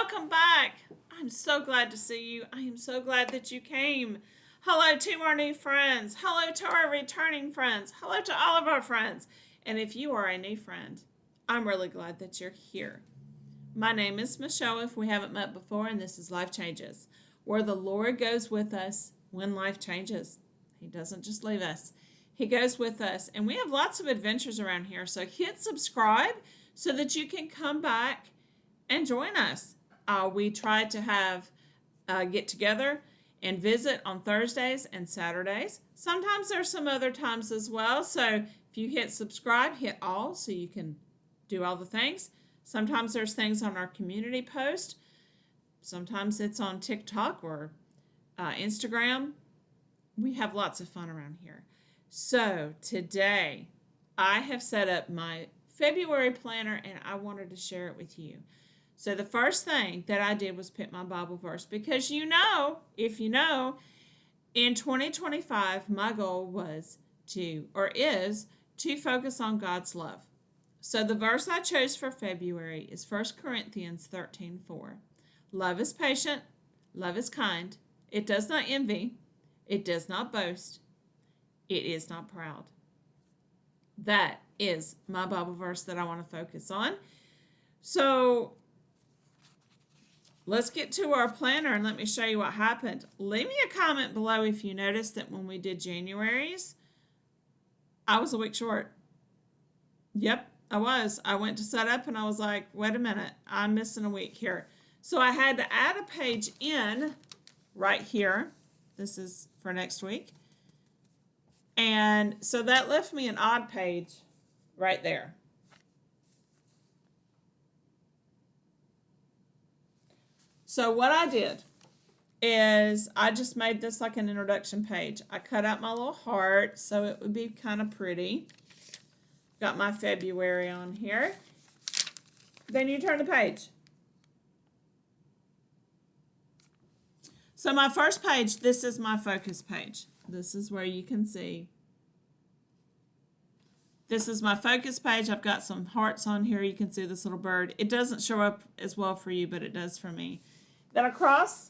welcome back. I'm so glad to see you. I am so glad that you came. Hello to our new friends. Hello to our returning friends. Hello to all of our friends. And if you are a new friend, I'm really glad that you're here. My name is Michelle, if we haven't met before, and this is Life Changes, where the Lord goes with us when life changes. He doesn't just leave us, He goes with us. And we have lots of adventures around here. So hit subscribe so that you can come back and join us. We try to have get together and visit on Thursdays and Saturdays. Sometimes there's some other times as well. So if you hit subscribe, hit all so you can do all the things. Sometimes there's things on our community post. Sometimes it's on TikTok or Instagram. We have lots of fun around here. So today I have set up my February planner and I wanted to share it with you. So the first thing that I did was pick my Bible verse because if you know, in 2025, my goal was is to focus on God's love. So the verse I chose for February is 1 Corinthians 13:4. Love is patient, love is kind, it does not envy, it does not boast, it is not proud. That is my Bible verse that I want to focus on. So let's get to our planner and let me show you what happened. Leave me a comment below if you noticed that when we did January's, I was a week short. Yep, I was. I went to set up and I was like, wait a minute, I'm missing a week here. So I had to add a page in right here. This is for next week. And so that left me an odd page right there. So what I did is I just made this like an introduction page. I cut out my little heart so it would be kind of pretty. Got my February on here. Then you turn the page. So my first page, this is my focus page. This is where you can see. This is my focus page. I've got some hearts on here. You can see this little bird. It doesn't show up as well for you, but it does for me. Then across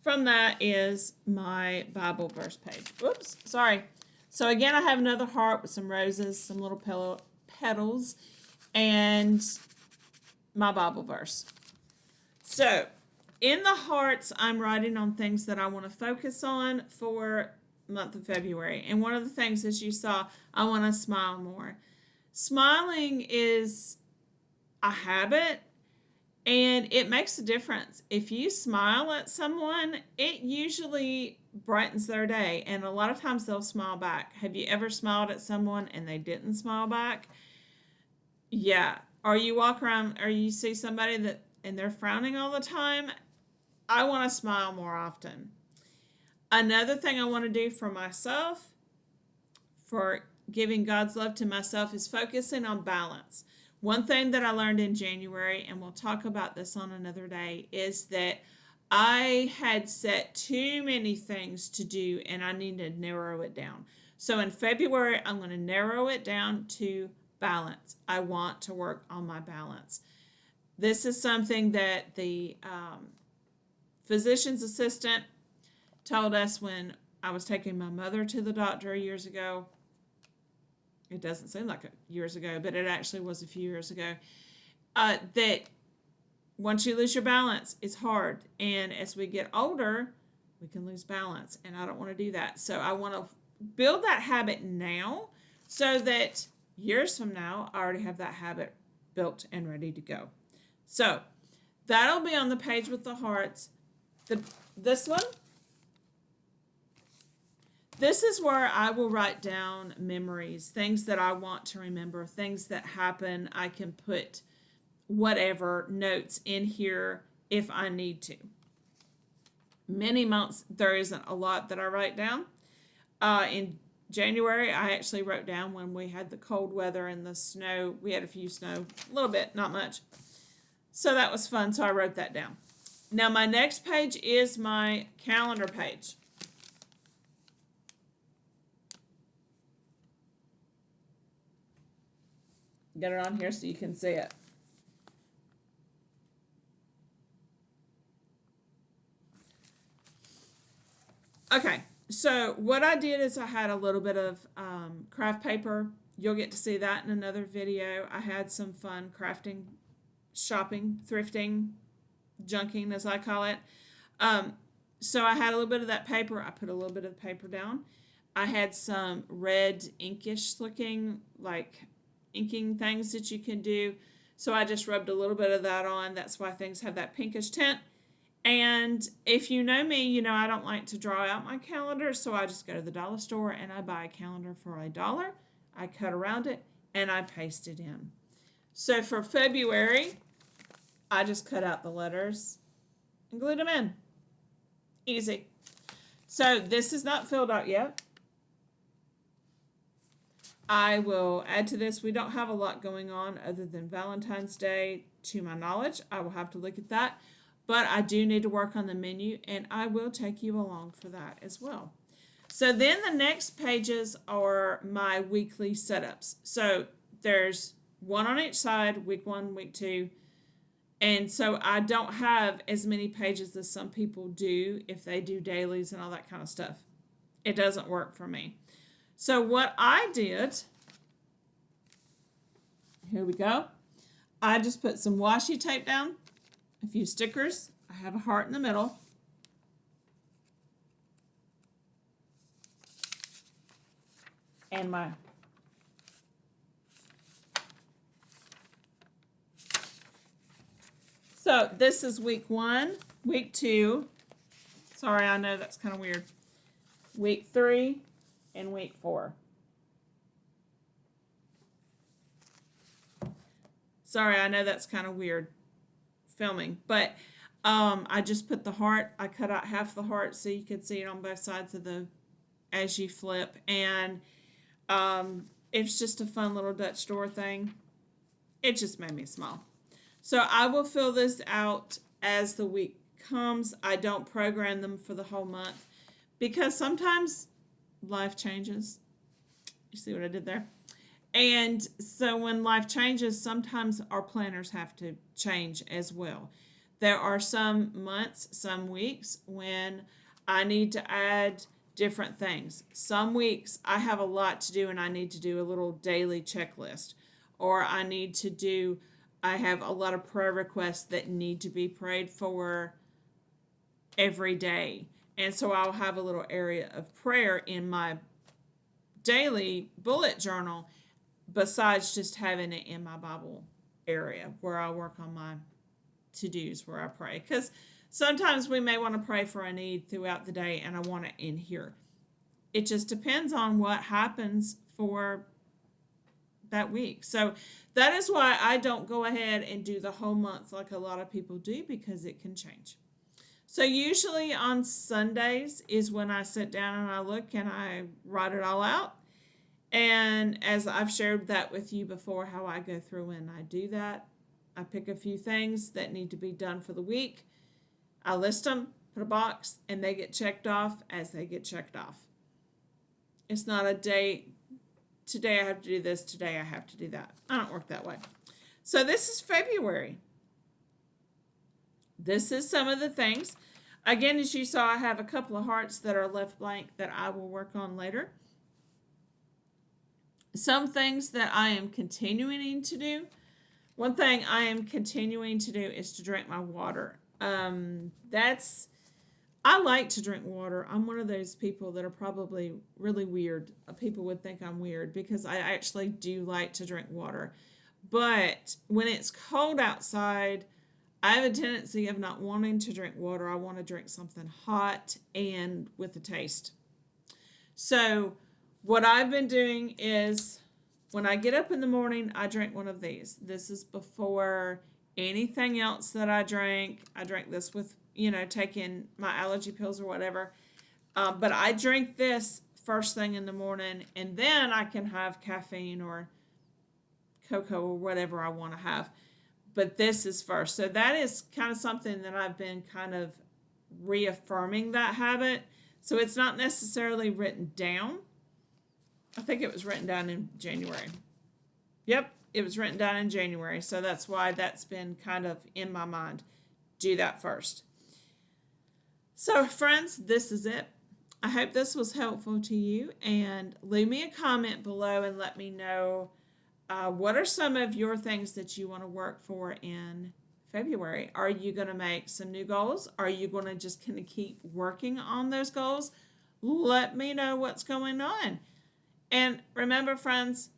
from that is my Bible verse page. Whoops, sorry. So again, I have another heart with some roses, some little petals, and my Bible verse. So in the hearts, I'm writing on things that I want to focus on for month of February. And one of the things, as you saw, I want to smile more. Smiling is a habit and it makes a difference. If you smile at someone, it usually brightens their day, and a lot of times they'll smile back. Have you ever smiled at someone and they didn't smile back? Yeah. Or you walk around or you see somebody and they're frowning all the time. I want to smile more often. Another thing I want to do for myself, for giving God's love to myself, is focusing on balance. One thing that I learned in January, and we'll talk about this on another day, is that I had set too many things to do and I need to narrow it down. So in February, I'm going to narrow it down to balance. I want to work on my balance. This is something that the physician's assistant told us when I was taking my mother to the doctor years ago. It doesn't seem like years ago, but it actually was a few years ago. That once you lose your balance, it's hard. And as we get older, we can lose balance. And I don't want to do that. So I want to build that habit now so that years from now, I already have that habit built and ready to go. So that'll be on the page with the hearts. This one. This is where I will write down memories, things that I want to remember, things that happen. I can put whatever notes in here if I need to. Many months, there isn't a lot that I write down. In January, I actually wrote down when we had the cold weather and the snow. We had a few snow, a little bit, not much. So that was fun, so I wrote that down. Now my next page is my calendar page. Get it on here so you can see it. Okay, so what I did is I had a little bit of craft paper. You'll get to see that in another video. I had some fun crafting, shopping, thrifting, junking as I call it. Um, so I had a little bit of that paper. I put a little bit of the paper down. I had some red inkish looking, like inking things that you can do. So I just rubbed a little bit of that on. That's why things have that pinkish tint. And if you know me, you know I don't like to draw out my calendar, so I just go to the dollar store and I buy a calendar for $1. I cut around it and I paste it in. So for February, I just cut out the letters and glued them in. Easy. So this is not filled out yet. I will add to this. We don't have a lot going on other than Valentine's Day, to my knowledge. I will have to look at that. But I do need to work on the menu, and I will take you along for that as well. So then the next pages are my weekly setups. So there's one on each side, week 1, week 2. And so I don't have as many pages as some people do if they do dailies and all that kind of stuff. It doesn't work for me. So what I did, here we go. I just put some washi tape down, a few stickers. I have a heart in the middle. And my so this is week 1, week 2. Sorry, I know that's kind of weird. Week 3 and week 4. Sorry, I know that's kind of weird filming, but I just put the heart. I cut out half the heart so you could see it on both sides of the as you flip, and it's just a fun little Dutch door thing. It just made me smile. So I will fill this out as the week comes. I don't program them for the whole month because sometimes life changes. You see what I did there? And so when life changes, sometimes our planners have to change as well. There are some months, some weeks when I need to add different things. Some weeks I have a lot to do and I need to do a little daily checklist. Or I have a lot of prayer requests that need to be prayed for every day. And so I'll have a little area of prayer in my daily bullet journal besides just having it in my Bible area where I work on my to-dos where I pray. Because sometimes we may want to pray for a need throughout the day and I want it in here. It just depends on what happens for that week. So that is why I don't go ahead and do the whole month like a lot of people do, because it can change. So usually on Sundays is when I sit down and I look and I write it all out. And as I've shared that with you before, how I go through and I do that, I pick a few things that need to be done for the week. I list them, put a box, and they get checked off as they get checked off. It's not a day, today I have to do this, today I have to do that. I don't work that way. So this is February. This is some of the things. Again, as you saw, I have a couple of hearts that are left blank that I will work on later. Some things that I am continuing to do. One thing I am continuing to do is to drink my water. I like to drink water. I'm one of those people that are probably really weird. People would think I'm weird because I actually do like to drink water. But when it's cold outside, I have a tendency of not wanting to drink water. I want to drink something hot and with a taste. So what I've been doing is when I get up in the morning, I drink one of these. This is before anything else that I drink. I drink this with, taking my allergy pills or whatever. But I drink this first thing in the morning, and then I can have caffeine or cocoa or whatever I want to have. But this is first. So that is kind of something that I've been kind of reaffirming that habit. So it's not necessarily written down. I think it was written down in January. Yep, it was written down in January. So that's why that's been kind of in my mind. Do that first. So friends, this is it. I hope this was helpful to you, and leave me a comment below and let me know what are some of your things that you want to work for in February. Are you going to make some new goals? Are you going to just kind of keep working on those goals? Let me know what's going on. And remember, friends,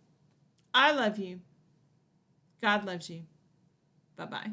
I love you. God loves you. Bye-bye.